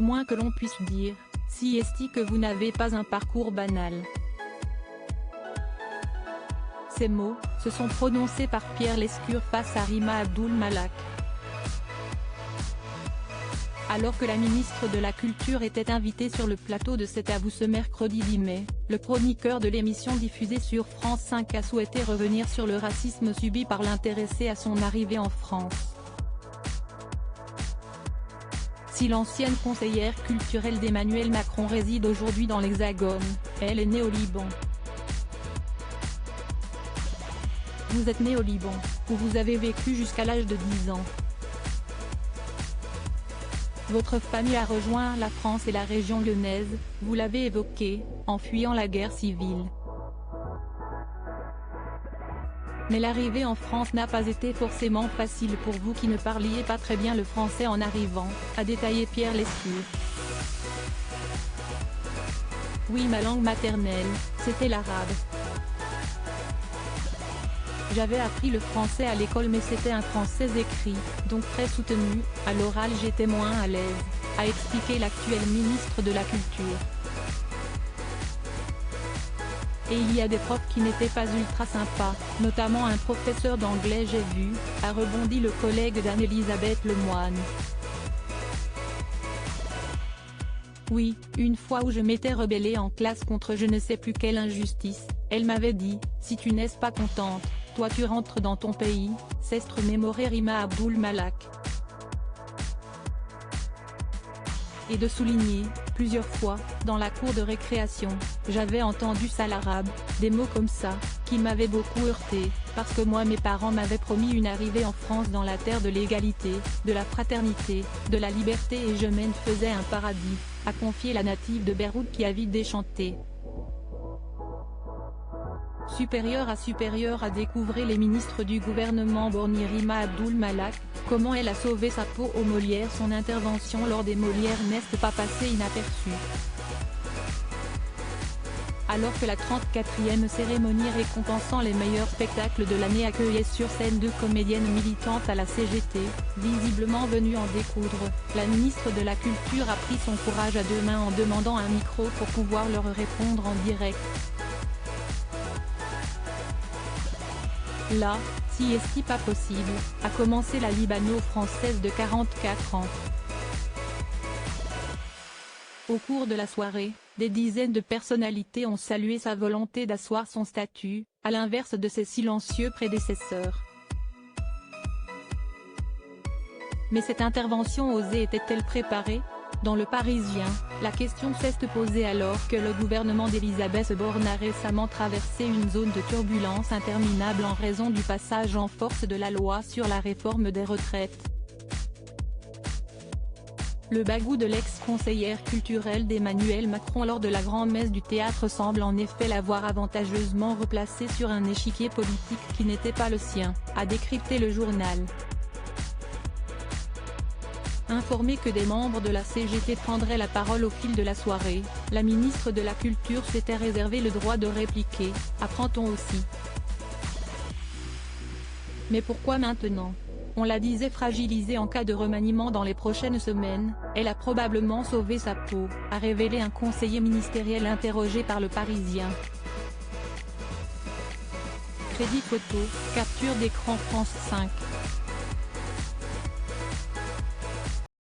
le moins que l'on puisse dire, si est que vous n'avez pas un parcours banal. Ces mots, se sont prononcés par Pierre Lescure face à Rima Abdul Malak. Alors que la ministre de la Culture était invitée sur le plateau de C'est à vous ce mercredi 10 mai, le chroniqueur de l'émission diffusée sur France 5 a souhaité revenir sur le racisme subi par l'intéressée à son arrivée en France. Si l'ancienne conseillère culturelle d'Emmanuel Macron réside aujourd'hui dans l'Hexagone, elle est née au Liban. Vous êtes né au Liban, où vous avez vécu jusqu'à l'âge de 10 ans. Votre famille a rejoint la France et la région lyonnaise, vous l'avez évoqué, en fuyant la guerre civile. Mais l'arrivée en France n'a pas été forcément facile pour vous qui ne parliez pas très bien le français en arrivant, a détaillé Pierre Lescure. Oui, ma langue maternelle, c'était l'arabe. J'avais appris le français à l'école mais c'était un français écrit, donc très soutenu, à l'oral j'étais moins à l'aise, a expliqué l'actuel ministre de la Culture. Et il y a des profs qui n'étaient pas ultra sympas, notamment un professeur d'anglais j'ai vu, a rebondi le collègue d'Anne-Elisabeth Lemoine. Oui, une fois où je m'étais rebellée en classe contre je ne sais plus quelle injustice, elle m'avait dit, si tu n'es pas contente, toi tu rentres dans ton pays, s'est mémoré Rima Abdul Malak. Et de souligner, plusieurs fois, dans la cour de récréation, j'avais entendu ça l'arabe, des mots comme ça, qui m'avaient beaucoup heurté, parce que moi mes parents m'avaient promis une arrivée en France dans la terre de l'égalité, de la fraternité, de la liberté et je m'en faisais un paradis, a confié la native de Beyrouth qui a vite déchanté. Supérieure à découvrir les ministres du gouvernement borni Rima Abdul Malak, comment elle a sauvé sa peau aux Molières. Son intervention lors des Molières n'est pas passée inaperçue. Alors que la 34e cérémonie récompensant les meilleurs spectacles de l'année accueillait sur scène deux comédiennes militantes à la CGT, visiblement venues en découdre, la ministre de la Culture a pris son courage à deux mains en demandant un micro pour pouvoir leur répondre en direct. Là, si est pas possible, a commencé la libano-française de 44 ans. Au cours de la soirée, des dizaines de personnalités ont salué sa volonté d'asseoir son statut, à l'inverse de ses silencieux prédécesseurs. Mais cette intervention osée était-elle préparée ? Dans Le Parisien, la question s'est posée alors que le gouvernement d'Elisabeth Borne a récemment traversé une zone de turbulence interminable en raison du passage en force de la loi sur la réforme des retraites. Le bagou de l'ex-conseillère culturelle d'Emmanuel Macron lors de la grand-messe du théâtre semble en effet l'avoir avantageusement replacé sur un échiquier politique qui n'était pas le sien, a décrypté le journal. Informée que des membres de la CGT prendraient la parole au fil de la soirée, la ministre de la Culture s'était réservé le droit de répliquer, apprend-on aussi. Mais pourquoi maintenant ? On la disait fragilisée en cas de remaniement dans les prochaines semaines, elle a probablement sauvé sa peau, a révélé un conseiller ministériel interrogé par Le Parisien. Crédit photo, capture d'écran France 5.